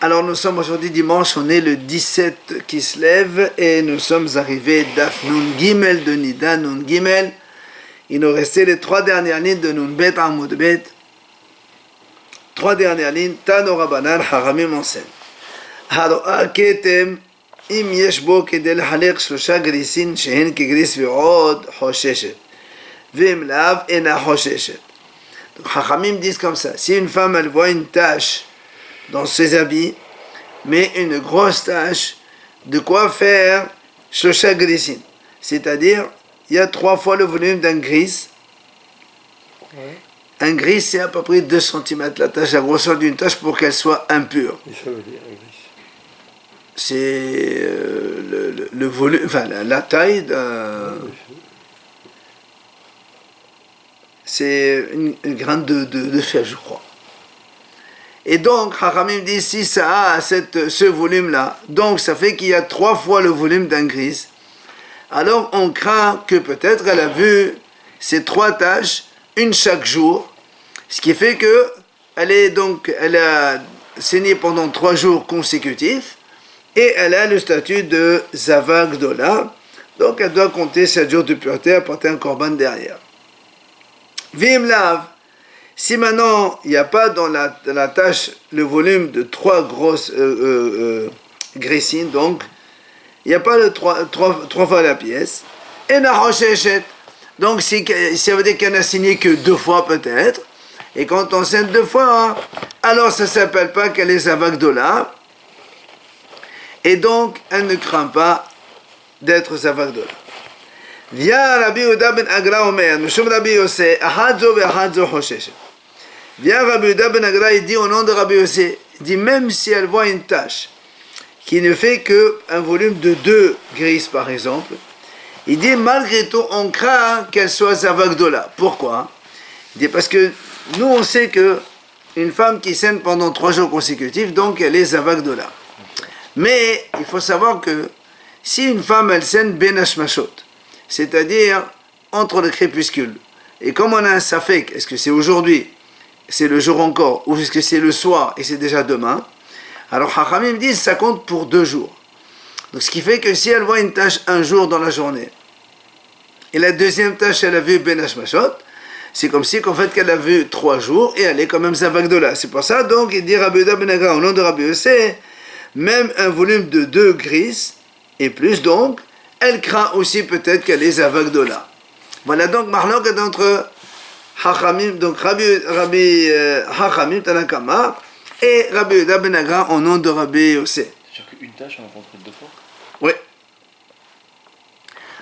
Alors nous sommes aujourd'hui dimanche, on est le 17 qui se lève et nous sommes arrivés d'Af Nun Gimel de Nida Nun Gimel. Il nous restait les 3 dernières lignes de Nun Bet Amud Bet. 3 dernières lignes, Tano Rabbanan Haramim enseigne. Haro'a ketem im yesh bo kedel halek shlosha grisin shehen kegris ve'od hosheshet. Ve'im lav ena hosheshet. Donc Haramim disent comme ça, si une femme elle voit une tache dans ses habits, mais une grosse tache, de quoi faire Shosha Grisin. C'est-à-dire, il y a 3 fois le volume d'un gris. Ouais. Un gris, c'est à peu près 2 cm la tache, la grosseur d'une tache pour qu'elle soit impure. Et ça veut dire un gris. C'est le volume, enfin la taille d'un... C'est une graine de fève, je crois. Et donc, Haramim dit, si ça a ce volume-là, donc ça fait qu'il y a 3 fois le volume d'un gris, alors on craint que peut-être elle a vu ces 3 taches, une chaque jour, ce qui fait que elle a saigné pendant 3 jours consécutifs, et elle a le statut de Zava Gdola, donc elle doit compter 7 jours de pureté, apporter un korban derrière. Vim Lav. Si maintenant, il n'y a pas dans la tâche le volume de 3 grosses grissines, donc, il n'y a pas le 3 fois la pièce, et na hosheshet. Donc, ça veut dire qu'elle n'a signé que 2 fois peut-être, et quand on saigne 2 fois, alors ça ne s'appelle pas qu'elle est Zavagdola, et donc, elle ne craint pas d'être Zavagdola. Via Rabbi Yehuda ben Agra Omer, Mishum Rabbi Yosef, Ahadzo ve Ahadzo hosheshet. Vient Rabbi Yehuda ben Agra, il dit au nom de Rabbi Yosef, il dit même si elle voit une tache qui ne fait qu'un volume de 2 grises par exemple, il dit malgré tout on craint qu'elle soit Zavagdola. Pourquoi? Il dit parce que nous on sait que une femme qui saigne pendant 3 jours consécutifs, donc elle est Zavagdola. Mais il faut savoir que si une femme elle saigne Ben Hashmashot, c'est-à-dire entre le crépuscule, et comme on a un safek, est-ce que c'est aujourd'hui, c'est le jour encore, ou est-ce que c'est le soir et c'est déjà demain, alors Hachamim disent ça compte pour 2 jours. Donc ce qui fait que si elle voit une tâche un jour dans la journée, et la deuxième tâche elle a vu Ben Hashmashot, c'est comme si qu'en fait qu'elle a vu 3 jours et elle est quand même Zavagdola. C'est pour ça donc il dit Rabbi Yehuda ben Agra au nom de Rabbi Yosef, même un volume de 2 grises et plus donc, elle craint aussi peut-être qu'elle est Zavagdola. Voilà donc Mahlok est entre Hachamim, donc Rabbi Hachamim Tanakama et Rabbi Yehuda ben Agra au nom de Rabbi Yosef. C'est-à-dire qu'une tâche, on en rencontre 2 fois? Oui.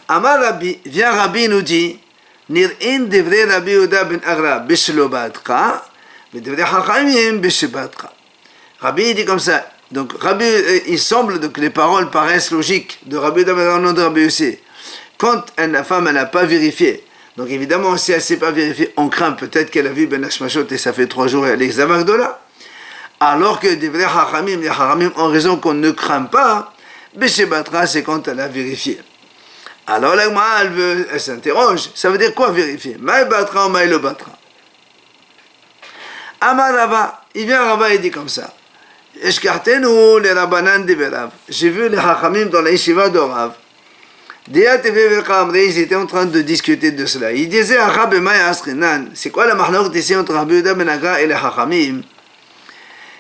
Amar Rabbi, vient Rabbi nous dit, Nir'in divrei Rabbi Yehuda ben Agra bishlobatka, mais divrei Hachamim bishlobatka. Rabbi dit comme ça. Donc Rabbi, il semble que les paroles paraissent logiques de Rabbi Yehuda ben Agra au nom de Rabbi Yosef. Quand la femme n'a pas vérifié, donc évidemment, si elle ne s'est pas vérifiée, on craint peut-être qu'elle a vu Ben Hashmashot et ça fait 3 jours et elle est Zavagdola. Alors que des vrais Hachamim, les Hachamim ont raison qu'on ne craint pas, Beshebatra, c'est quand elle a vérifié. Alors là, elle s'interroge, ça veut dire quoi vérifier? Maï Batra ou Maï le Batra? Amar Rava, il vient Rava et dit comme ça. Eshkartenu les Rabbanan de Rav. J'ai vu les Hachamim dans la yeshiva de Rav. Ils étaient en train de discuter de cela. Ils disaient c'est quoi la mahlok ici entre Rabbi Yehuda ben Agra et les Hachamim?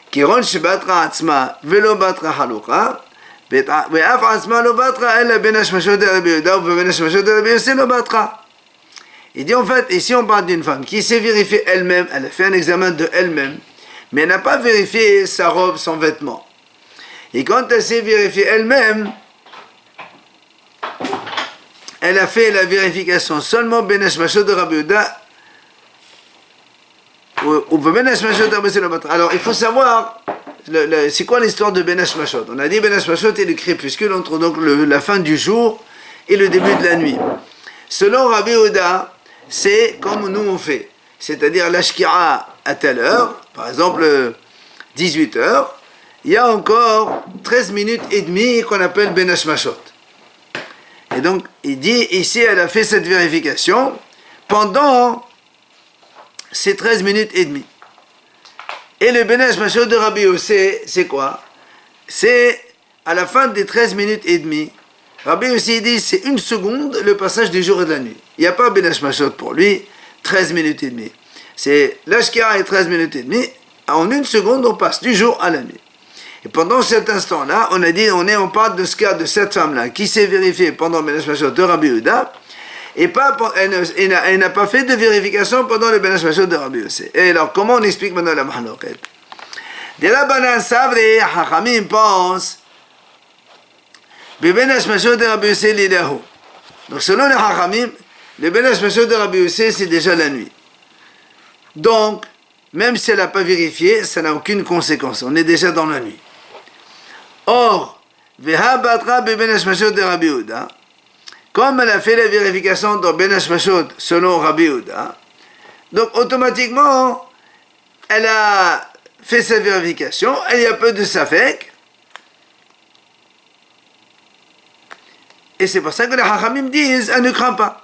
Kiron shebatra atzma velo batra haluka ve'af atzma lo batra ela ben hashmashot de Rabbi Yehuda ou ben hashmashot de Rabbi Yosef lo batra. Il dit en fait, ici on parle d'une femme qui s'est vérifiée elle-même, elle a fait un examen de elle-même, mais elle n'a pas vérifié sa robe, son vêtement. Et quand elle s'est vérifiée elle-même, elle a fait la vérification seulement Ben Hashmashot de Rabbi Yehuda ou Ben Hashmashot de Rabbi Yosef. Alors il faut savoir, c'est quoi l'histoire de Ben Hashmashot? On a dit Ben Hashmashot est le crépuscule entre donc la fin du jour et le début de la nuit. Selon Rabbi Yehuda, c'est comme nous on fait, c'est-à-dire l'ashkira à telle heure, par exemple 18 heures, il y a encore 13 minutes et demie qu'on appelle Ben Hashmashot. Et donc, il dit, ici, elle a fait cette vérification pendant ces 13 minutes et demie. Et le Ben Hashmashot de Rabbi Yosef, c'est quoi? c'est à la fin des 13 minutes et demie. Rabbi aussi dit c'est une seconde le passage du jour et de la nuit. Il n'y a pas Ben Hashmashot pour lui, 13 minutes et demie. C'est l'Ashkara et 13 minutes et demie. En une seconde, on passe du jour à la nuit. Et pendant cet instant-là, on a dit, on parle de ce cas de cette femme-là qui s'est vérifiée pendant Ben Hashmashot de Rabbi Yehuda et elle n'a pas fait de vérification pendant le Ben Hashmashot de Rabbi Yossé. Et alors, comment on explique maintenant la mahloket? Des Rabbanan Savri, Hachamim pense Ben Hashmashot de Rabbi Yossé l'ilahu. Donc, selon les Hachamim, le Ben Hashmashot de Rabbi Yossé, c'est déjà la nuit. Donc, même si elle n'a pas vérifié, ça n'a aucune conséquence. On est déjà dans la nuit. Or, Veha Batra Ben Hashmashot de Rabbi Yehuda, comme elle a fait la vérification dans Ben Hashmashot selon Rabbi Yehuda, donc automatiquement, elle a fait sa vérification, il y a peu de safek, et c'est pour ça que les Hachamim disent, elle ne craint pas.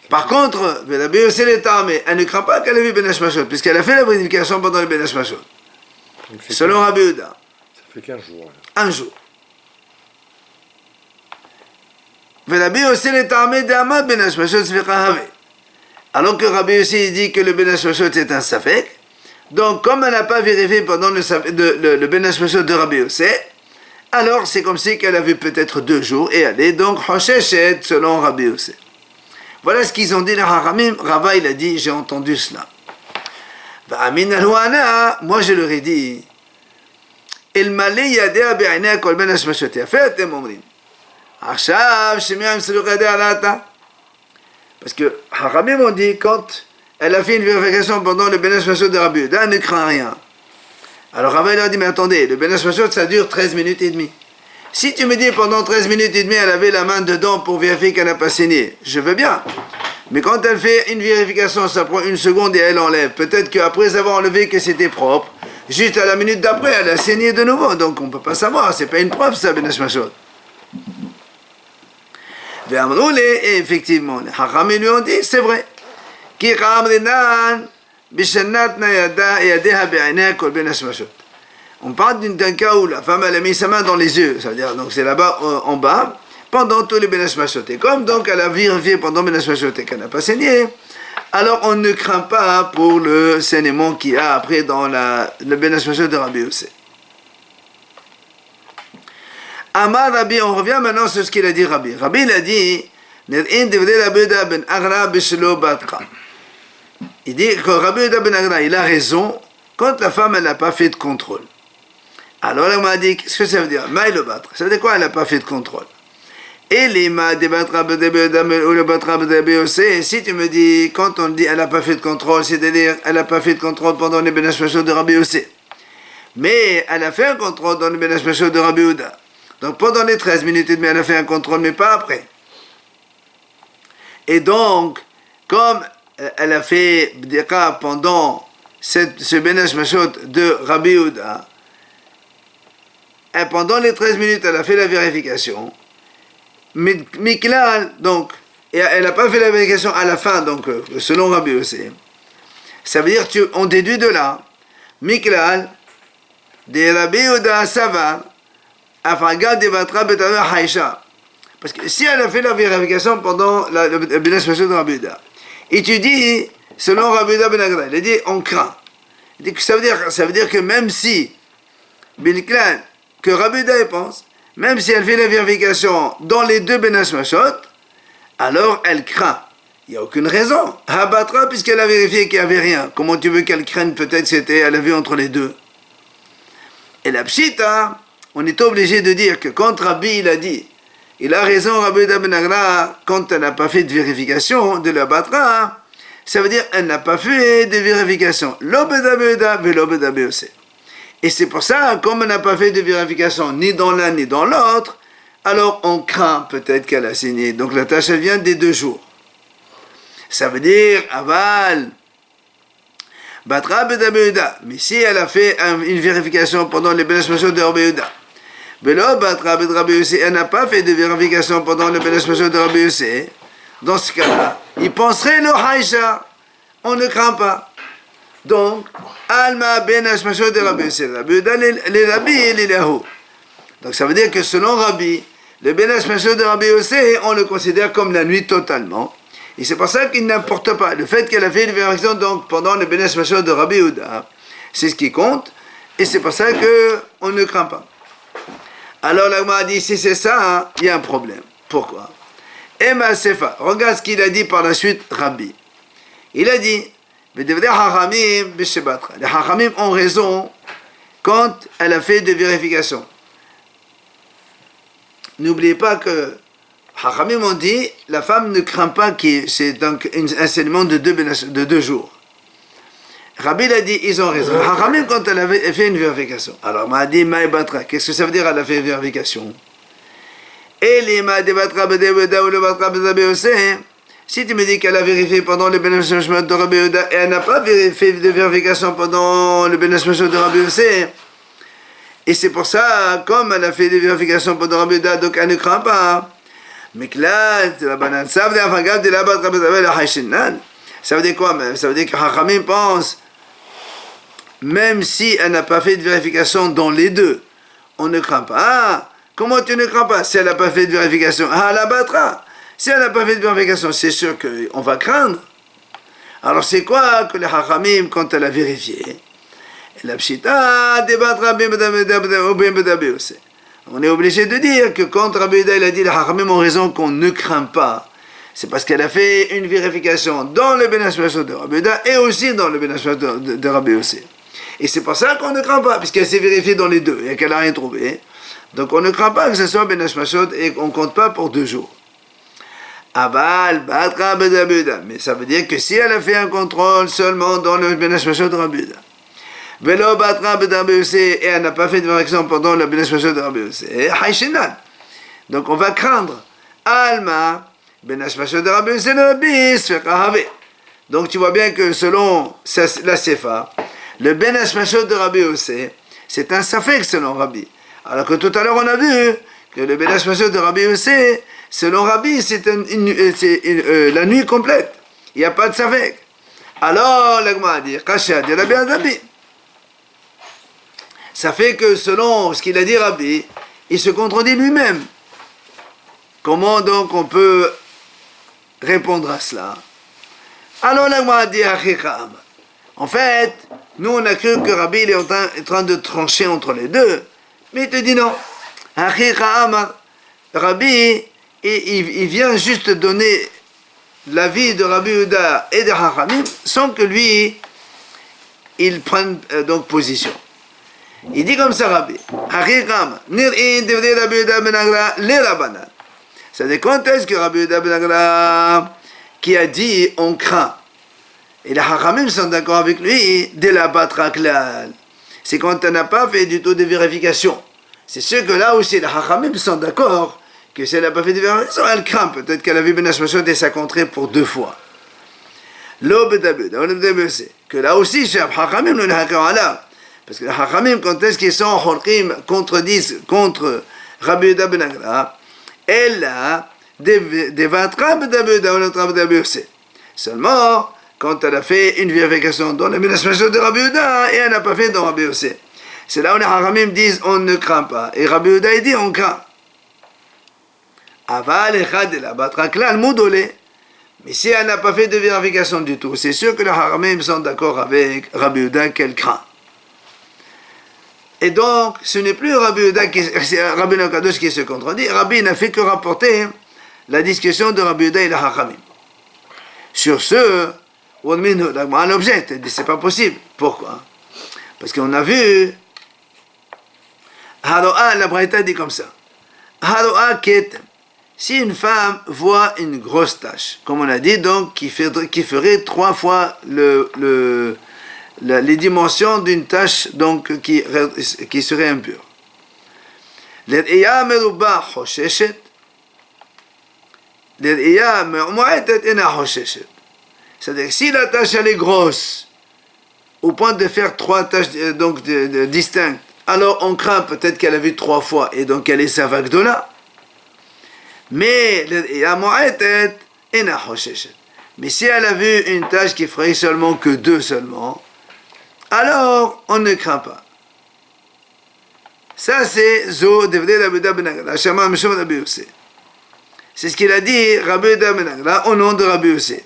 Par contre, Rabbi Yossé l'État, mais elle ne craint pas qu'elle ait vu Ben Hashmashot, puisqu'elle a fait la vérification pendant le Ben Hashmashot. Selon Rabbi Yehuda. Ça fait 15 jours. Un jour. Rabbi Yossé l'État, mais d'Amad Ben Hashmashot Svicha. Alors que Rabbi Yossé dit que le Ben Hashmashot est un safek, donc comme elle n'a pas vérifié pendant le Ben Hashmashot de Rabbi Yossé, alors c'est comme si qu'elle a vu peut-être 2 jours, et elle est donc Hosheshet selon Rabbi Yossé. Voilà ce qu'ils ont dit les Haramim. Rava il a dit, j'ai entendu cela. Moi je leur ai dit, il m'allait yadea be'inea kol ben hashmashot. Fait הם אומרים. עכשיו שמיעה מסלוק ידיה לאתה. Parce que Haramim ont dit, quand elle a fait une vérification pendant le Ben Hashmashot de Rabbi Yehuda, elle ne craint rien. Alors Rava il a dit, mais attendez, le Ben Hashmashot ça dure 13 minutes et demie. Si tu me dis pendant 13 minutes et demie, elle avait la main dedans pour vérifier qu'elle n'a pas saigné, je veux bien. Mais quand elle fait une vérification, ça prend 1 seconde et elle enlève. Peut-être qu'après avoir enlevé que c'était propre, juste à la minute d'après, elle a saigné de nouveau. Donc on ne peut pas savoir, c'est pas une preuve ça, Ben Hashmashot. Et effectivement, les Hachamim lui ont dit, c'est vrai. On parle d'un cas où la femme elle a mis sa main dans les yeux, ça veut dire donc c'est là-bas en bas, pendant tous les Ben Hashmashot. Et comme donc elle a vérifié pendant Ben Hashmashot et qu'elle n'a pas saigné, alors on ne craint pas pour le saignement qu'il y a après dans le Ben Hashmashot de Rabbi Yossé. Amar Rabbi, on revient maintenant sur ce qu'il a dit Rabbi. Rabbi il a dit, il dit que Rabbi Yehuda ben Agra, il a raison quand la femme elle n'a pas fait de contrôle. Alors elle m'a dit, qu'est-ce que ça veut dire? Maï le battre. Ça veut dire quoi elle n'a pas fait de contrôle? Et les ma débattra ou le battra aussi. Si tu me dis, quand on dit elle n'a pas fait de contrôle, c'est-à-dire elle n'a pas fait de contrôle pendant les Ben Hashmashot de Rabbi Yossé. Mais elle a fait un contrôle dans les Ben Hashmashot de Rabbi Yehuda. Donc pendant les 13 minutes et demie, elle a fait un contrôle, mais pas après. Et donc, comme elle a fait des cas pendant ce Ben Hashmashot de Rabbi Yehuda, et pendant les 13 minutes, elle a fait la vérification. Miklal, donc, et elle n'a pas fait la vérification à la fin, donc, selon Rabbi Yossé. Ça veut dire on déduit de là, Miklal, de Rabbi Yehuda Savar, parce que si elle a fait la vérification pendant le Ben Hashmashot de Rabbi Yehuda, et tu dis, selon Rabbi Yehuda ben Agra, il a dit on craint. Il dit que ça veut dire que même si, que Rabbi Yehuda pense, même si elle fait la vérification dans les 2 Ben Hashmashot, alors elle craint. Il n'y a aucune raison. Habatra, puisqu'elle a vérifié qu'il n'y avait rien. Comment tu veux qu'elle craigne? Peut-être elle a vu entre les 2. Et la pshita, on est obligé de dire que quand Rabbi il a dit, il a raison Rabbi Yehuda ben Agra, quand elle n'a pas fait de vérification de la batra, ça veut dire elle n'a pas fait de vérification. L'obed Rabbi Yehuda, l'obed Rabbi Yossé. Et c'est pour ça, comme elle n'a pas fait de vérification ni dans l'un ni dans l'autre, alors on craint peut-être qu'elle a signé. Donc la tâche elle vient des 2 jours. Ça veut dire aval. Batra ben Rabbi Yehuda. Mais si elle a fait une vérification pendant les Ben Hashmashot de Rabbi Yehuda, elle n'a pas fait de vérification pendant le Ben Hashmashot de Rabbi Yossé, dans ce cas-là, il penserait le haïcha, on ne craint pas. Donc, Alma ben Hashmashot de Rabbi Yossi, Rabbi Yehuda les Rabbi et les Lahu. Donc ça veut dire que selon Rabbi, le ben Hashmashot de Rabbi Yossi, on le considère comme la nuit totalement. Et c'est pour ça qu'il n'importe pas. Le fait qu'elle a fait une vérification donc, pendant le ben Hashmashot de Rabbi Yehuda, c'est ce qui compte. Et c'est pour ça qu'on ne craint pas. Alors l'Agma a dit, si c'est ça, il y a un problème. Pourquoi? Emma Sefa, regarde ce qu'il a dit par la suite, Rabbi. Il a dit, les Hachamim ont raison quand elle a fait des vérifications. N'oubliez pas que Hachamim ont dit, la femme ne craint pas que c'est donc un enseignement de 2 jours. Rabbi a dit, ils ont raison. Hachamim, quand elle avait fait une vérification. Alors, m'a dit, Maïbatra, qu'est-ce que ça veut dire, elle a fait une vérification? Et les Maïbatra, Bedebeda ou le Batra, Bedebeda, si tu me dis qu'elle a vérifié pendant le bénéfice de Rabbi Yehuda et elle n'a pas fait de vérification pendant le bénéfice de Rabbi Yossi, et c'est pour ça, comme elle a fait des vérifications pendant Rabbi Yehuda, donc elle ne craint pas. Mais que là, ça veut dire quoi? Ça veut dire que Hachamim pense, même si elle n'a pas fait de vérification dans les deux, on ne craint pas. Ah, comment tu ne crains pas? Si elle n'a pas fait de vérification, ah, la battra. Si elle n'a pas fait de vérification, c'est sûr qu'on va craindre. Alors c'est quoi que les Hachamim, quand elle a vérifié? La pshita débattra aussi. On est obligé de dire que quand Rabbi Yehuda il a dit les Hachamim ont raison qu'on ne craint pas, c'est parce qu'elle a fait une vérification dans le bénéfice de Rabbi Yehuda et aussi dans le bénéfice de Rabbi Yossi. Et c'est pour ça qu'on ne craint pas, puisqu'elle s'est vérifiée dans les deux et qu'elle n'a rien trouvé. Donc on ne craint pas que ce soit bénéfice et qu'on ne compte pas pour 2 jours. Aval, batra, bedabuda. Mais ça veut dire que si elle a fait un contrôle seulement dans le bénéfice de Rabbi Yehuda, Velo batra, bedabuda, et elle n'a pas fait de vérification pendant le bénéfice de Rabbi Yossi, et haïshinan. Donc on va craindre. Alma, bénéfice de Rabbi Yossi, le bis, donc tu vois bien que selon la Sefa, le bénéfice de Rabbi Yossi, c'est un safek selon Rabbi. Alors que tout à l'heure on a vu que le bénéfice de Rabbi Yossi, selon Rabbi, c'est la nuit complète. Il n'y a pas de safek. Alors, l'Agma a dit, Kasha dit Rabbi. Ça fait que selon ce qu'il a dit Rabbi, il se contredit lui-même. Comment donc on peut répondre à cela? Alors, l'Agma a dit, en fait, nous on a cru que Rabbi il est en train de trancher entre les deux. Mais il te dit non. Rabbi, il vient juste donner l'avis de Rabbi Yehuda et de Hachamim sans que lui, il prenne donc position. Il dit comme ça, Rabbi. C'est-à-dire quand est-ce que Rabbi Yehuda ben Agra qui a dit on craint, et les Hachamim sont d'accord avec lui, dès la batraklal. C'est quand on n'a pas fait du tout de vérification. C'est sûr que là aussi, les Hachamim sont d'accord que si elle n'a pas fait de vérification, elle craint. Peut-être qu'elle a vu Ben Hashmashot et sa contrée pour 2 fois. Que là aussi, chez Hachamim, nous n'avons là. Parce que les Hachamim, quand est-ce qu'ils sont Horkim, contredisent contre Rabbi Yehuda ben Agra, elle a des vatra ben seulement, quand elle a fait une vérification dans le Ben Hashmashot de Rabbi Yehuda et elle n'a pas fait dans Rabbi Yossi. C'est là où les Haramim disent on ne craint pas. Et Rabbi Yehuda dit on craint. Aval echad la batraklal moudolé. Mais si elle n'a pas fait de vérification du tout, c'est sûr que les Haramim sont d'accord avec Rabbi Yehuda qu'elle craint. Et donc, ce n'est plus Rabbi Yehuda Rabbi Nakadosh qui se contredit. Rabbi n'a fait que rapporter la discussion de Rabbi Yehuda et les Haramim. Sur ce, on objecte, c'est pas possible. Pourquoi? Parce qu'on a vu, Haroa, la Braïta dit comme ça. Haroa ketem. Si une femme voit une grosse tache, comme on a dit, donc, qui ferait 3 fois les dimensions d'une tache, donc, qui serait impure. L'Eya meruba chosheshet. L'Eya meru'mu'etet ena chosheshet. C'est-à-dire que si la tache elle est grosse, au point de faire 3 taches donc distinctes, alors on craint peut-être qu'elle a vu 3 fois et donc elle est savak de là. Mais si elle a vu une tache qui ferait seulement que 2 seulement, alors on ne craint pas. Ça c'est Zo Devdei Rabbi Yehuda ben Agla, Shama Mishum Rabbi Yossé. C'est ce qu'il a dit Rabbi Yehuda ben Agla au nom de Rabbi Yossé.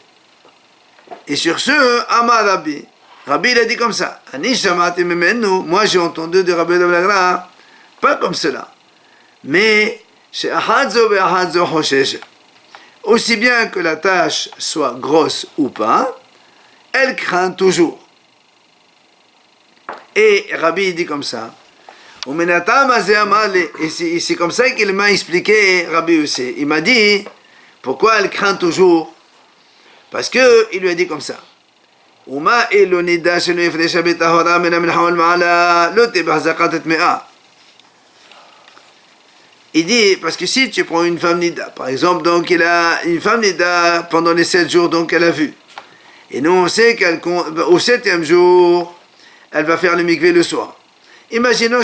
Et sur ce, Amar Rabbi, Rabbi il a dit comme ça, Ani Shamati Memenu, moi j'ai entendu de Rabbi Yehuda ben Agla, pas comme cela, mais chez Ahadzo ve Ahadzo Hoshesh, aussi bien que la tâche soit grosse ou pas, elle craint toujours. Et Rabbi dit comme ça, et c'est comme ça qu'il m'a expliqué Rabbi aussi. Il m'a dit, pourquoi elle craint toujours? Parce que il lui a dit comme ça. Il dit, parce que si tu prends une femme nida, par exemple, donc il a une femme nida pendant les 7 jours, donc elle a vu. Et nous on sait qu'au 7e jour, elle va faire le mikvé le soir. Imaginons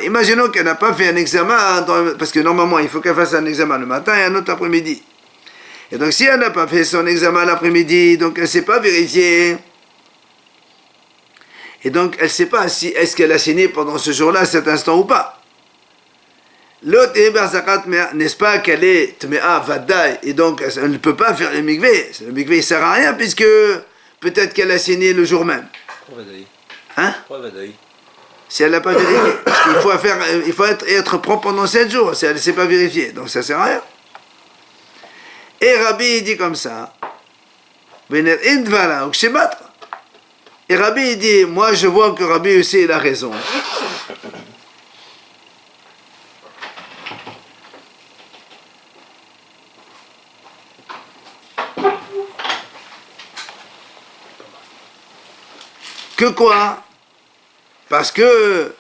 imaginons qu'elle n'a pas fait un examen, parce que normalement il faut qu'elle fasse un examen le matin et un autre l'après-midi. Et donc si elle n'a pas fait son examen l'après-midi, donc elle ne s'est pas vérifiée. Et donc elle ne sait pas si est-ce qu'elle a signé pendant ce jour-là, cet instant ou pas. L'autre n'est-ce pas qu'elle est tmea vadaï, et donc elle ne peut pas faire le mikvé. Le mikvé ne sert à rien puisque peut-être qu'elle a signé le jour même. Hein? Si elle n'a pas vérifié. Parce qu'il faut être propre pendant 7 jours. Si elle ne s'est pas vérifiée. Donc ça ne sert à rien. Et Rabbi dit comme ça. Et Rabbi dit, moi je vois que Rabbi aussi il a raison. Que quoi? Parce que,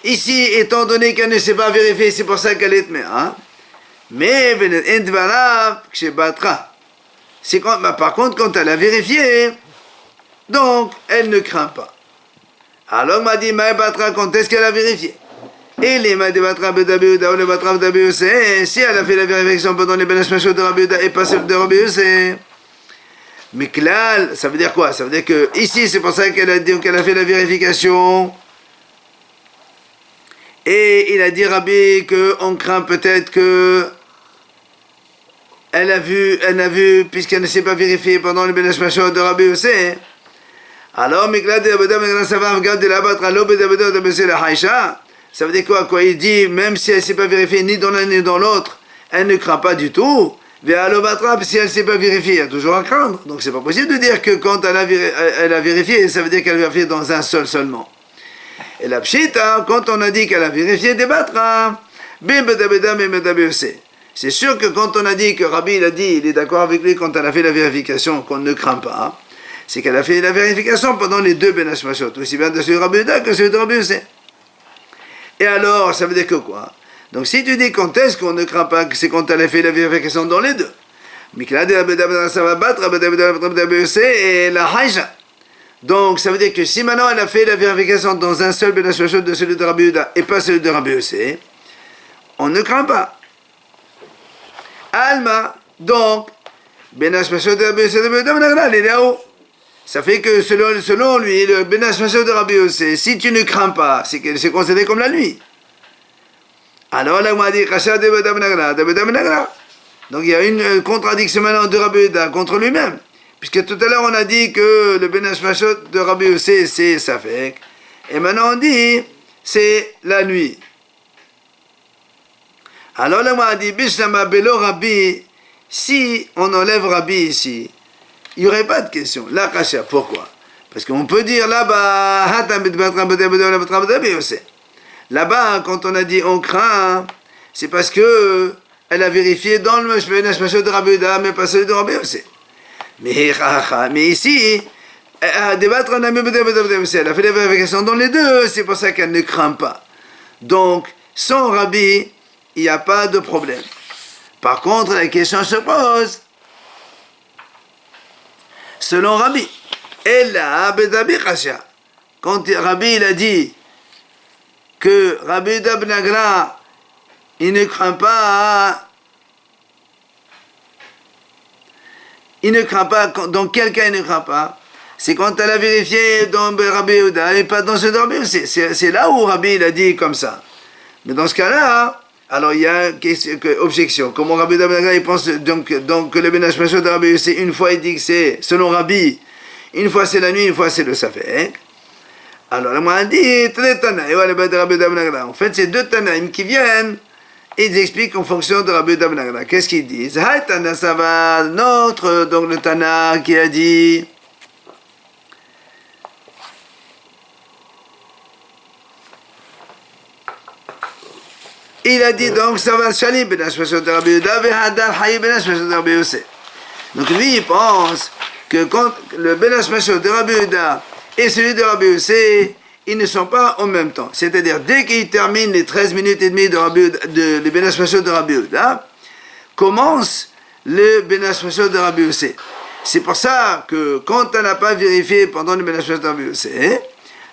ici, étant donné qu'elle ne s'est pas vérifiée, c'est pour ça qu'elle est tmea. Mais, par contre, quand elle a vérifié, donc, elle ne craint pas. Alors, on m'a dit, quand est-ce qu'elle a vérifié? Et les si elle a fait la vérification pendant les bénéfices de Rabbi Yehuda et pas celle de Rabbi Yossé. Miklal, ça veut dire quoi? Ça veut dire que ici, c'est pour ça qu'elle a dit qu'elle a fait la vérification. Et il a dit Rabbi qu'on craint peut-être que elle a vu, puisqu'elle ne s'est pas vérifiée pendant le bénéfice de Rabbi aussi. Alors, Miklal, ça va regarder la battre à l'aube de la Haïcha. Ça veut dire quoi? Il dit, même si elle ne s'est pas vérifiée ni dans l'un ni dans l'autre, elle ne craint pas du tout. Si elle ne s'est pas vérifiée, il y a toujours à craindre. Donc c'est pas possible de dire que quand elle a vérifié, ça veut dire qu'elle a vérifié dans un seul seulement. Et la pshita, quand on a dit qu'elle a vérifié des batra, c'est sûr que quand on a dit que Rabbi il a dit, il est d'accord avec lui quand elle a fait la vérification, qu'on ne craint pas, c'est qu'elle a fait la vérification pendant les 2 Benash Mashot, aussi bien de celui de Rabbi Yehuda que celui de Rabbi Yossé. Et alors, ça veut dire que quoi? Donc si tu dis quand est-ce qu'on ne craint pas, c'est quand elle a fait la vérification dans les 2. Ça va battre et la Haïcha. Donc ça veut dire que si maintenant elle a fait la vérification dans un seul Benash Mashot de celui de Rabbi Yehuda et pas celui de Rabbi Yossé, on ne craint pas. Alma, donc, Benash Mashot de Rabbi Yossé de Rabbi Yehuda, ça fait que selon lui, le Benash Mashot de Rabbi Yossé, si tu ne crains pas, c'est considéré comme la nuit. Alors là, on m'a dit, donc il y a une contradiction maintenant de Rabbi Yehuda contre lui-même. Puisque tout à l'heure on a dit que le Benash Mashot de Rabbi Yossé c'est Safek. Et maintenant on dit c'est la nuit. Alors là, on m'a dit, Bishlama Belo Rabbi, si on enlève Rabbi ici, il n'y aurait pas de question. La kasha, pourquoi? Parce qu'on peut dire là-bas, là-bas, quand on a dit on craint, c'est parce que elle a vérifié dans le Benash Mashot de Rabbi Yehuda, mais pas celui de Rabbi Yossé. Mais ici, elle a fait la vérification dans les 2, c'est pour ça qu'elle ne craint pas. Donc, sans Rabbi, il n'y a pas de problème. Par contre, la question se pose, selon Rabbi, quand Rabbi il a dit que Rabbi Yehuda ben Agla, il ne craint pas, donc quel cas il ne craint pas? c'est quand elle a vérifié dans Rabbi Yehuda et pas dans ce Rabbi Yossi. C'est là où Rabbi il a dit comme ça. Mais dans ce cas-là, alors il y a une objection. Comment Rabbi Yehuda il pense donc que le Ben Hashmashot de Rabbi Yossi, une fois il dit que c'est selon Rabbi, une fois c'est la nuit, une fois c'est le Safek. Alors on a dit, en fait c'est deux Tanaïm qui viennent et ils expliquent en fonction de Rabbi Yehuda. Qu'est-ce qu'ils disent? Notre, donc le Tana qui a dit... Il a dit donc ça va Shali ben Hashmashot de Rabbi Yehuda ve Hadar Hayi ben Hashmashot de Rabbi Yossi. Donc lui il pense que quand le ben Hashmashot de Rabbi Yehuda et celui de Rabbi Yossi, ils ne sont pas en même temps. C'est-à-dire dès qu'il termine les 13 minutes et demie de ben Hashmashot de Rabbi Yehuda, commence le ben Hashmashot de Rabbi Yossi. C'est pour ça que quand on n'a pas vérifié pendant le ben Hashmashot de Rabbi Yossi,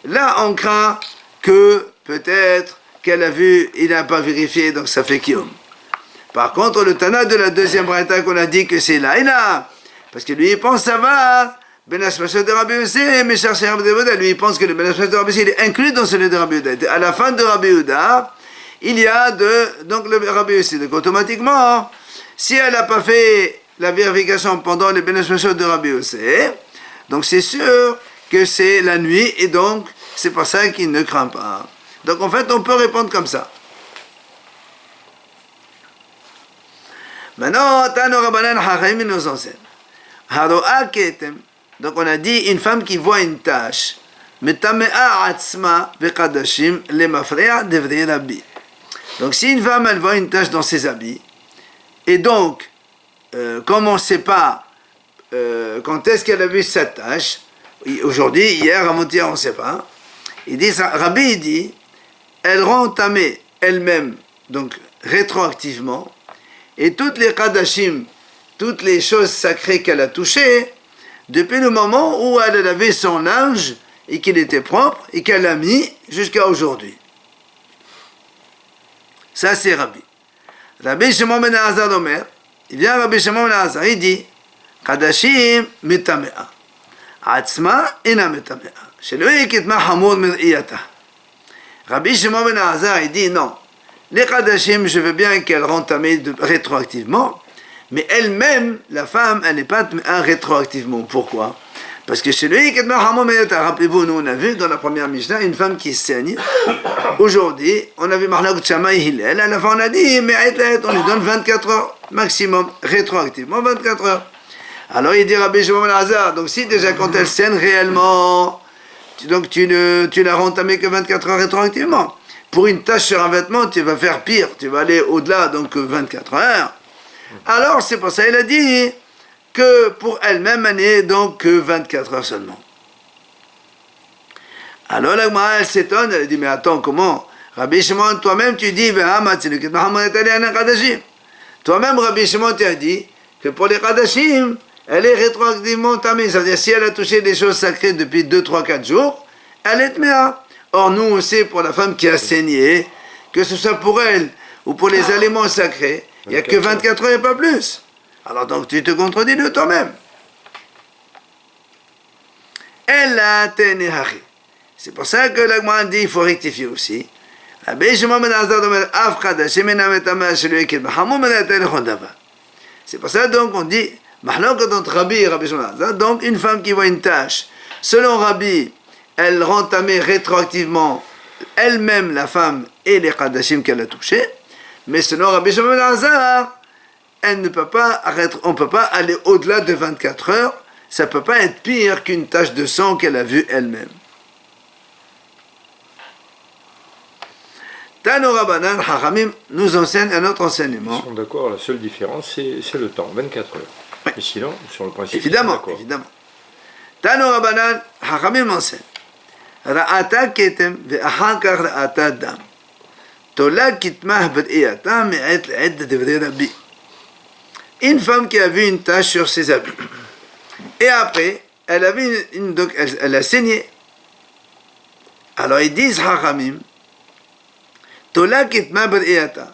là on craint que peut-être qu'elle a vu, il n'a pas vérifié, donc ça fait Kiyom. Par contre, le Tana de la deuxième braïta qu'on a dit que c'est là, et là, parce que lui il pense ça va, Ben Hashmashot de Rabbi Yossi, mais chercher Rabbi Yehuda, lui il pense que le Ben Hashmashot de Rabbi Yossi il est inclus dans celui de Rabbi Yehuda. À la fin de Rabbi Yehuda, il y a donc le Rabbi Yossi. Donc automatiquement, si elle n'a pas fait la vérification pendant le Ben Hashmashot de Rabbi Yossi, donc c'est sûr que c'est la nuit, et donc c'est pour ça qu'il ne craint pas. Donc en fait, on peut répondre comme ça. Maintenant, Tano Rabbanan Hachayim nous enseigne. Haro'a ketem. Donc on a dit une femme qui voit une tache. Metamea atzma ve'kadashim lemafre'a devri rabbi. Donc si une femme elle voit une tache dans ses habits, et donc comme on ne sait pas quand est-ce qu'elle a vu cette tache, aujourd'hui, hier, avant-hier, on ne sait pas. Il dit ça, Rabbi il dit. Elle rend tamée elle-même, donc rétroactivement, et toutes les kadashim, toutes les choses sacrées qu'elle a touchées, depuis le moment où elle a lavé son linge et qu'il était propre et qu'elle l'a mis jusqu'à aujourd'hui. Ça c'est Rabbi. Rabbi Shimon ben Elazar Omer, il vient Rabbi Shimon ben Elazar, il dit, kadashim metamea, atzma ina metamea, shelo yikitma hamur mir'iyata. Rabbi Shimon ben Elazar, il dit non. Les Kadashim, je veux bien qu'elle rende tamée rétroactivement, mais elle-même, la femme, elle n'est pas tamée rétroactivement. Pourquoi? Parce que chez lui, rappelez-vous, nous on a vu dans la première Mishnah une femme qui saigne. Aujourd'hui, on a vu Mahlak Tshama et Hillel. À la fin, on a dit, mais on lui donne 24 heures maximum, rétroactivement 24 heures. Alors il dit Rabbi Shimon ben Elazar, donc si déjà quand elle saigne réellement, donc tu n'as rentamé que 24 heures rétroactivement. Pour une tâche sur un vêtement, tu vas faire pire, tu vas aller au-delà, donc 24 heures. Alors c'est pour ça qu'il a dit que pour elle-même, elle n'est donc que 24 heures seulement. Alors la Gemara, elle s'étonne, elle dit, mais attends, comment? Rabbi Shimon, toi-même tu dis, toi-même Rabbi Shimon t'a dit que pour les Kadashim, elle est rétroactivement tamée. Ça veut dire si elle a touché des choses sacrées depuis 2, 3, 4 jours, elle est tméa. Or nous on sait pour la femme qui a saigné, que ce soit pour elle ou pour les aliments sacrés, il n'y a que 24 heures et pas plus. Alors donc tu te contredis de toi-même. C'est pour ça que l'Agma dit il faut rectifier aussi. C'est pour ça donc on dit donc une femme qui voit une tache, selon Rabbi, elle rend tamée rétroactivement elle-même la femme et les kadashim qu'elle a touchés, mais selon Rabbi Shimon ben Elazar, elle ne peut pas on ne peut pas aller au-delà de 24 heures, ça ne peut pas être pire qu'une tache de sang qu'elle a vue elle-même. Tano Rabbanan Hachamim nous enseigne un autre enseignement. Ils sont d'accord, la seule différence c'est le temps, 24 heures. Oui. Mais sinon, sur le principe, évidemment, évidemment. Tano Rabbanan Hachamim enseigne. Ra'ata ketem ve'achar kach ra'ata dam. Tola kitmah b'r'iyata me'et le'et devri Rabbi. Une femme qui a vu une tache sur ses habits. Et après, elle a vu donc elle a saigné. Alors ils disent Hachamim, Tola kitmah b'r'iyata.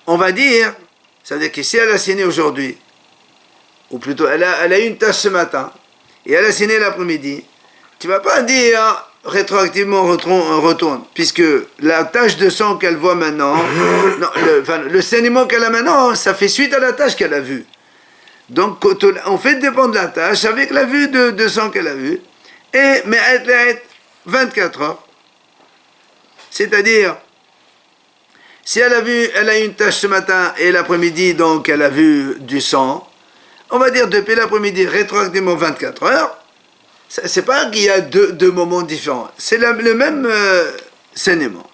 On va dire, c'est-à-dire que si elle a saigné aujourd'hui, ou plutôt elle a eu une tache ce matin, et elle a signé l'après-midi, tu ne vas pas dire rétroactivement retourne, puisque la tache de sang qu'elle voit maintenant, non, le saignement qu'elle a maintenant, ça fait suite à la tache qu'elle a vue. Donc on fait dépendre la tache avec la vue de sang qu'elle a vue, et mais elle est 24 heures. C'est-à-dire, si elle a une tache ce matin et l'après-midi, donc elle a vu du sang, on va dire depuis l'après-midi, rétroactivement 24 heures, c'est pas qu'il y a deux moments différents, c'est le même saignement.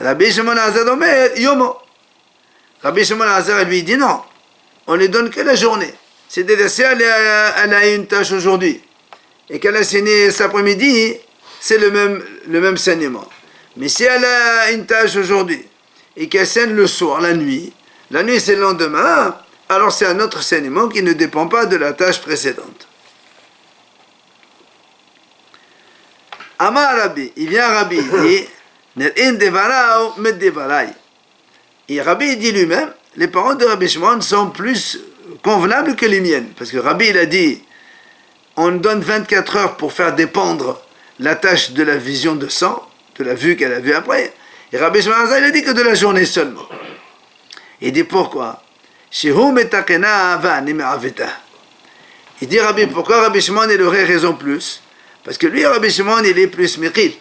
Rabbi Shimon Hazar omer yomo. Rabbi Shimon Hazar lui dit non, on ne donne que la journée. C'est-à-dire si elle a une tache aujourd'hui et qu'elle a saigné cet après-midi, c'est le même saignement. Mais si elle a une tache aujourd'hui et qu'elle saigne le soir, la nuit c'est le lendemain, alors c'est un autre saignement qui ne dépend pas de la tache précédente. Amar Rabbi, il vient Rabbi, il dit Ner'in devarao met devarai. Et Rabbi dit lui-même, les paroles de Rabbi Shimon sont plus convenables que les miennes. Parce que Rabbi il a dit, on donne 24 heures pour faire dépendre la tâche de la vision de sang, de la vue qu'elle a vue après. Et Rabbi Shimon il a dit que de la journée seulement. Il dit pourquoi? Il dit Rabbi, pourquoi Rabbi Shimon il aurait raison plus? Parce que lui, Rabbi Shimon, il est plus miqil.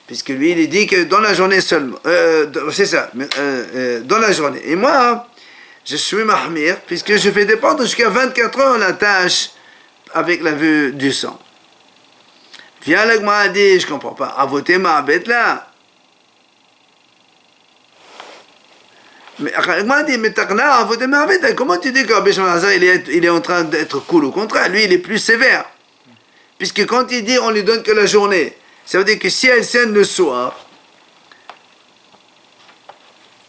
Puisque lui, il dit que dans la journée seulement. C'est ça, dans la journée. Et moi, je suis mahmir, puisque je fais dépendre jusqu'à 24 heures la tâche avec la vue du sang. Viens là, m'a dit, je comprends pas. À voter ma bête là. Mais m'a dit, mais takna, à voter ma bête. Comment tu dis que Rabbi Shimon il est en train d'être cool? Au contraire, lui, il est plus sévère. Puisque quand il dit on lui donne que la journée, ça veut dire que si elle saigne le soir,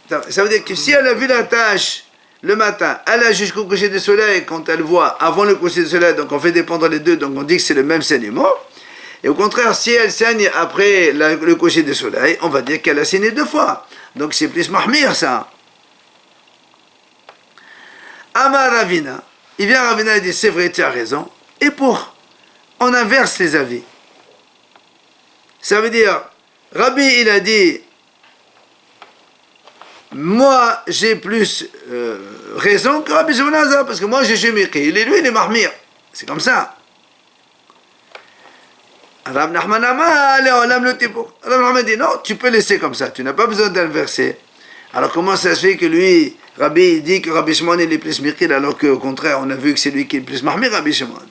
ça veut dire que si elle a vu la tâche le matin, elle a jusqu'au coucher du soleil, quand elle voit avant le coucher du soleil, donc on fait dépendre les deux, donc on dit que c'est le même saignement. Et au contraire, si elle saigne après le coucher du soleil, on va dire qu'elle a saigné 2 fois. Donc c'est plus mahmir ça. Amar Ravina, il vient Ravina et dit c'est vrai, tu as raison. Et on inverse les avis. Ça veut dire, Rabbi, il a dit, moi, j'ai plus raison que Rabbi Shimon Hazar, parce que moi, je suis miqil, et lui, il est mahmir. C'est comme ça. Rabbi Nachman dit, non, tu peux laisser comme ça, tu n'as pas besoin d'inverser. Alors, comment ça se fait que lui, Rabbi, il dit que Rabbi Shimon, il est plus miqil, alors qu'au contraire, on a vu que c'est lui qui est plus mahmir, Rabbi Shimon.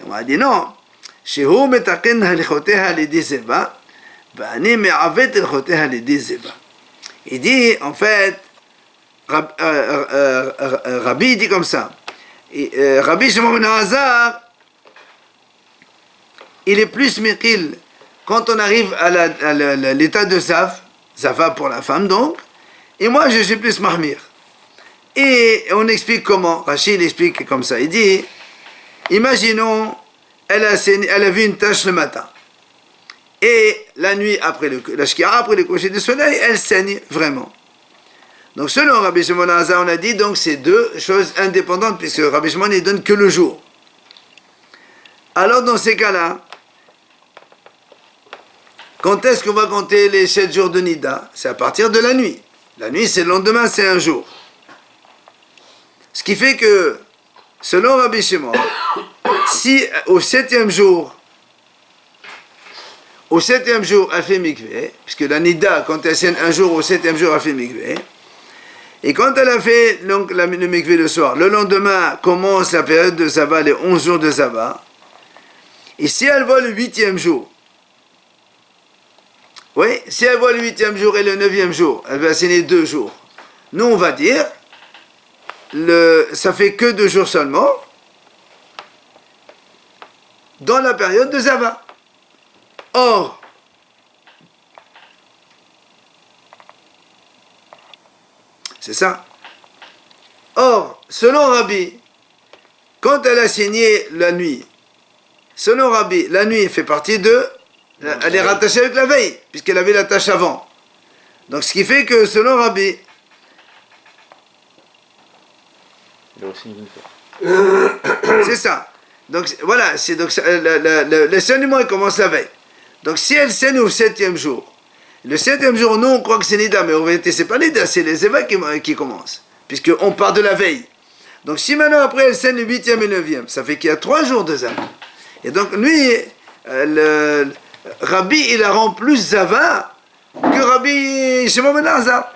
On a dit non. שהוא מתקן הליכותיה לידי זבה, ואני מעוות הליכותיה לידי זבה. Il dit, en fait, Rabbi dit comme ça. Rabbi Shimon ben Hazar, il est plus miqil quand on arrive à l'état de Zava pour la femme donc, et moi je suis plus mahmir. Et on explique comment, Rachid explique comme ça, il dit, imaginons, elle a vu une tache le matin. Et la nuit, après la shkira, après le coucher du soleil, elle saigne vraiment. Donc selon Rabbi Shimon Hazar, on a dit, donc c'est 2 choses indépendantes, puisque Rabbi Shimon ne donne que le jour. Alors dans ces cas-là, quand est-ce qu'on va compter les 7 jours de Nida? C'est à partir de la nuit. La nuit, c'est le lendemain, c'est un jour. Ce qui fait que, selon Rabbi Shimon, si au 7e jour, elle fait mikveh, puisque la Nida, quand elle saigne un jour, au 7e jour, elle fait mikveh, et quand elle a fait donc, le mikveh le soir, le lendemain commence la période de Zava, les 11 jours de Zava, et si elle voit le 8e jour, oui, si elle voit le 8e jour et le 9e jour, elle va saigner 2 jours. Nous, on va dire, ça fait que 2 jours seulement, dans la période de Zava. Or, c'est ça. Or, selon Rabbi, quand elle a saigné la nuit, selon Rabbi, la nuit fait partie de... Elle est rattachée avec la veille, puisqu'elle avait la tâche avant. Donc, ce qui fait que, selon Rabbi... C'est ça. Donc voilà, le saignement il commence la veille. Donc si elle saigne au 7e jour, le 7e jour, nous on croit que c'est Nida, mais en vérité c'est pas Nida, c'est les Zeva qui commencent, puisqu'on part de la veille. Donc si maintenant après elle saigne le 8e et le 9e, ça fait qu'il y a 3 jours de Zava. Et donc lui, Rabbi il la rend plus Zava que Rabbi Shimon ben Elazar.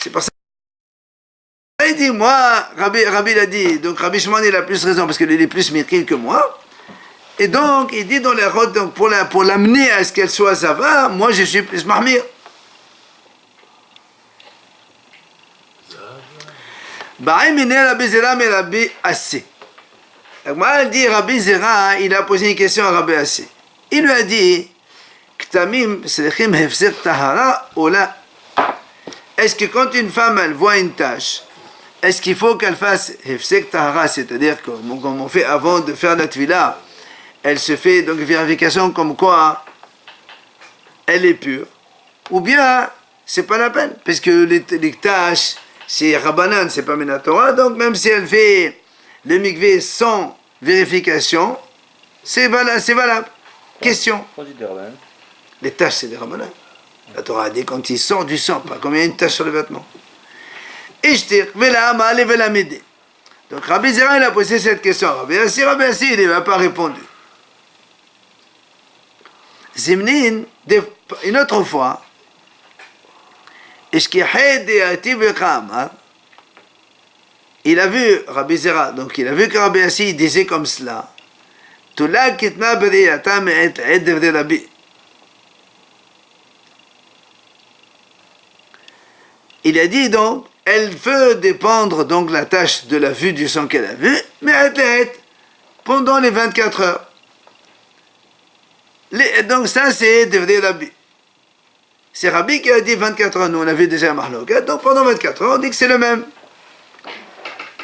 C'est pour ça qu'il dit, moi, Rabbi l'a dit, donc Rabbi Shimon il a plus raison parce qu'il est plus mérite que moi. Et donc, il dit dans les routes, donc pour l'amener à ce qu'elle soit Zava, moi je suis plus Mahmir. Rabbi Zera mais Rabbi Assez. Moi, elle dit, Rabbi Zera, il a posé une question à Rabbi Assez. Il lui a dit, Ktamim Srechim Hefsek Tahara Ola. Est-ce que quand une femme, elle voit une tâche, est-ce qu'il faut qu'elle fasse Hefsek Tahara, c'est-à-dire comme on fait avant de faire la Tvila, elle se fait donc vérification comme quoi elle est pure, ou bien c'est pas la peine, parce que les tâches, c'est Rabbanan, c'est pas Minatora, donc même si elle fait le mikvé sans vérification, c'est valable. Question. Les tâches, c'est des Rabbanan. La Torah a dit quand il sort du sang, pas comme il y a une tache sur le vêtement. Ishtir, vela amale, vela mede. Donc Rabbi Zera, il a posé cette question à Rabbi Assi, il ne va pas répondu. Zimnin, une autre fois, il a vu Rabbi Zera, donc il a vu que Rabbi Assi disait comme cela. Il a dit donc, elle veut dépendre donc la tâche de la vue du sang qu'elle a vu, mais pendant les 24 heures. Donc ça c'est Devdei Rabbi. C'est Rabbi qui a dit 24 heures, nous on a vu déjà Mahloket, donc pendant 24 heures on dit que c'est le même.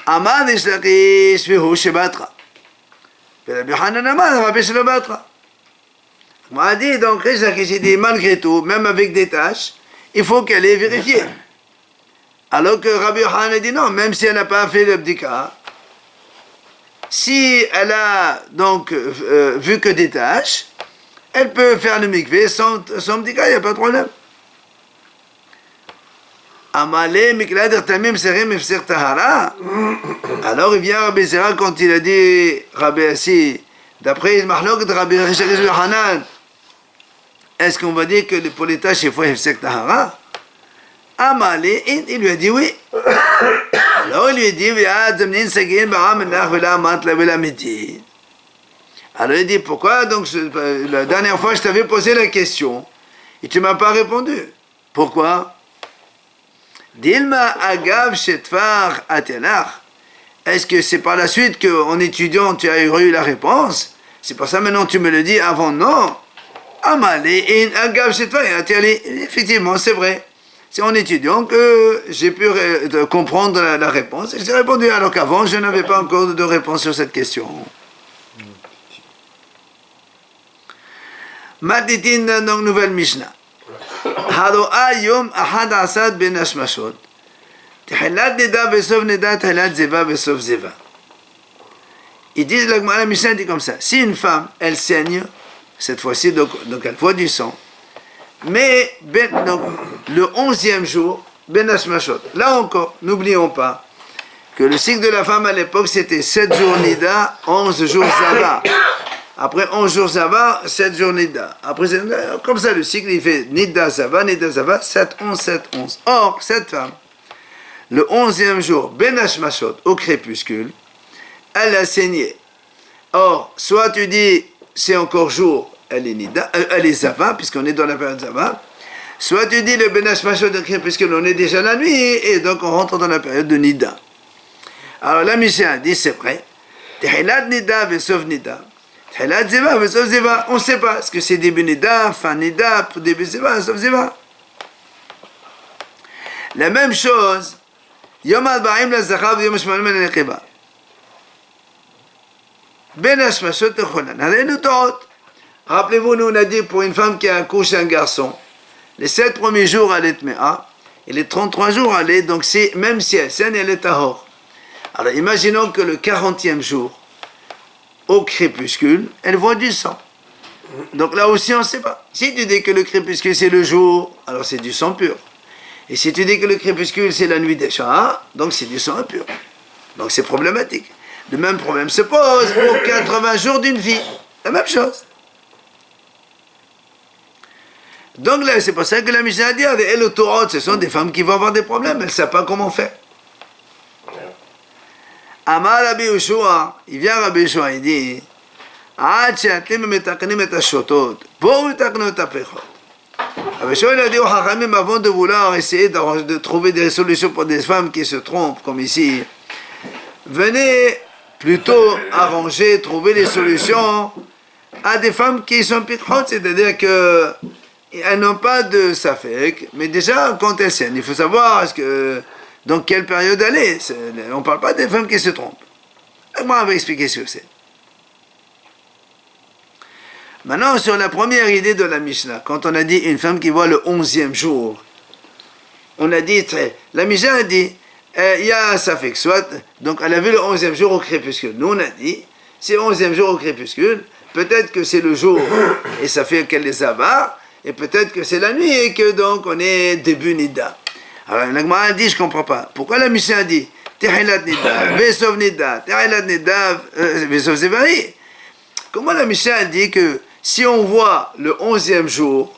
Amad Ishlakish Vihu Shebatra. Rabbi Hanan Amad Rabbi Shlobatra. On a dit donc Ishlakish dit malgré tout, même avec des tâches, il faut qu'elle ait vérifié. Alors que Rabbi Hanan dit non, même si elle n'a pas fait le bdika, si elle a donc vu que des tâches, elle peut faire le mikvé sans bdika, il n'y a pas de problème. Amalé miklader tamim serim ifsir tahara. Alors il vient Rabbi Zera quand il a dit Rabbi Assi, d'après Mahlok de Rabbi Hanan, est-ce qu'on va dire que pour les tâches il faut ifsir tahara? Amalé, il lui a dit oui. Alors il lui a dit alors il dit pourquoi donc la dernière fois je t'avais posé la question et tu m'as pas répondu. Pourquoi? Dilma agav shetfar atelach. Est-ce que c'est par la suite qu'en étudiant tu as eu la réponse? C'est pour ça maintenant tu me le dis avant? Non. Amalé agav shetfar atelach. Effectivement c'est vrai. C'est en étudiant que j'ai pu comprendre la réponse et j'ai répondu alors qu'avant je n'avais pas encore de réponse sur cette question. Matitin donc nouvelle Mishnah. Haro'a yom ahad asad ben ashmashot. Tehilat nida besov nida tehilat zeva besov zeva. Ils disent la Mishnah dit comme ça. Si une femme elle saigne, cette fois-ci donc elle voit du sang. Mais donc, le 11e jour, Ben Hashmashot. Là encore, n'oublions pas que le cycle de la femme à l'époque, c'était 7 jours Nida, 11 jours Zava. Après 11 jours Zava, 7 jours Nida. Après, comme ça, le cycle, il fait Nida Zava, 7, 11, 7, 11. Or, cette femme, le 11e jour, Ben Hashmashot, au crépuscule, elle a saigné. Or, soit tu dis, c'est encore jour, elle est Nida, elle est Zava, puisqu'on est dans la période Zava. Soit tu dis le Ben Hashmashot de crépuscule, puisqu'on est déjà la nuit, et donc on rentre dans la période de Nida. Alors la Mishnah dit, c'est vrai. Tehilat Nida vesov Nida. Tehilat Zeva vesov Zeva. On ne sait pas. Est-ce que c'est début Nida, fin Nida, début Zeva, sauf Zeva. La même chose. Yom Adbaim la Zachav, Yom Shmanim la Nechiba. Ben Hashmashot de Chonan. Halenu Torot. Rappelez-vous, nous on a dit pour une femme qui a accouché un garçon, les 7 premiers jours elle est Tmea, et les 33 jours elle est, donc c'est, même si elle saigne, elle est Tahor. Alors imaginons que le 40e jour, au crépuscule, elle voit du sang. Donc là aussi, on ne sait pas. Si tu dis que le crépuscule, c'est le jour, alors c'est du sang pur. Et si tu dis que le crépuscule, c'est la nuit des chats, donc c'est du sang impur. Donc c'est problématique. Le même problème se pose pour 80 jours d'une vie. La même chose. Donc là, c'est pour ça que la Mishnah a dit, et le Torah, ce sont des femmes qui vont avoir des problèmes, elles ne savent pas comment faire. Amar Rabbi Yoshua, il vient Rabbi Yoshua, il dit, Rabbi Yoshua, il a dit aux Hachamim, avant de vouloir essayer de trouver des solutions pour des femmes qui se trompent, comme ici, venez plutôt arranger, trouver des solutions à des femmes qui sont pikhot, c'est-à-dire que elles n'ont pas de safek, mais déjà quand elles saignent, il faut savoir dans quelle période elle est. On ne parle pas des femmes qui se trompent. Moi, on va expliquer ce que c'est. Maintenant, sur la première idée de la Mishnah, quand on a dit une femme qui voit le 11e jour, on a dit, la Mishnah a dit, il y a un safek, soit, donc elle a vu le 11e jour au crépuscule. Nous, on a dit, c'est le 11e jour au crépuscule, peut-être que c'est le jour, et ça fait qu'elle les avare, et peut-être que c'est la nuit et que donc on est début Nida. Alors la Gemara a dit, je ne comprends pas. Pourquoi la Mishnah a dit Tehilat Nida, Vesov Nida, Tehilat Nida, Vesov Zevari? Comment la Mishnah a dit que si on voit le 11e jour,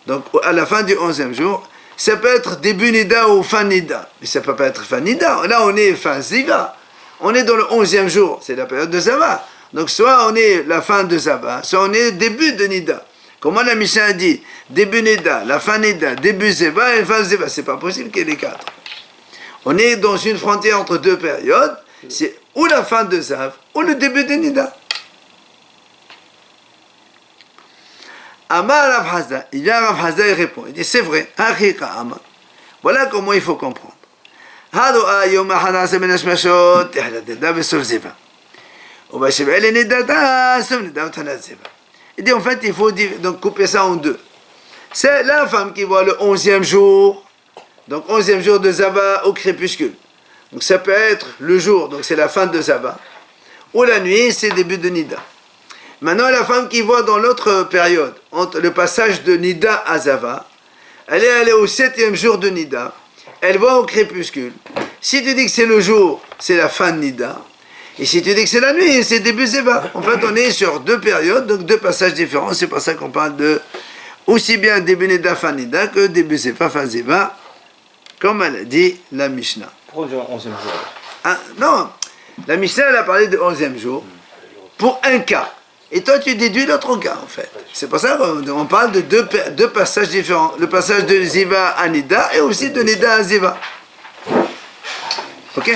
donc à la fin du 11e jour, ça peut être début Nida ou fin Nida. Mais ça ne peut pas être fin Nida. Là on est fin Ziva. On est dans le 11e jour, c'est la période de Zava. Donc soit on est la fin de Zava, soit on est début de Nida. Comment la Mishnah a dit début Nida, la fin Nida, début Zeva et fin Zeva? C'est pas possible qu'il y ait les quatre. On est dans une frontière entre deux périodes, c'est ou la fin de Zav ou le début de Nida. Amar Rav Hazda, il vient Rav Hazda et répond, il dit c'est vrai, voilà comment il faut comprendre. Il dit en fait, il faut donc couper ça en deux. C'est la femme qui voit le 11e jour, donc 11e jour de Zava au crépuscule. Donc ça peut être le jour, donc c'est la fin de Zava, ou la nuit, c'est le début de Nida. Maintenant, la femme qui voit dans l'autre période, entre le passage de Nida à Zava, elle est allée au 7e jour de Nida, elle voit au crépuscule. Si tu dis que c'est le jour, c'est la fin de Nida. Et si tu dis que c'est la nuit, c'est début Zeva. En fait, on est sur deux périodes, donc deux passages différents. C'est pour ça qu'on parle de aussi bien début Nida, fin Nida, que début Zeva, fin Zeva, comme elle a dit la Mishnah. Pourquoi on dit 11e jour? Ah, non, la Mishnah, elle a parlé de 11e jour pour un cas. Et toi, tu déduis l'autre cas, en fait. C'est pour ça qu'on parle de deux passages différents. Le passage de Zeva à Nida et aussi de Nida à Zeva. Ok?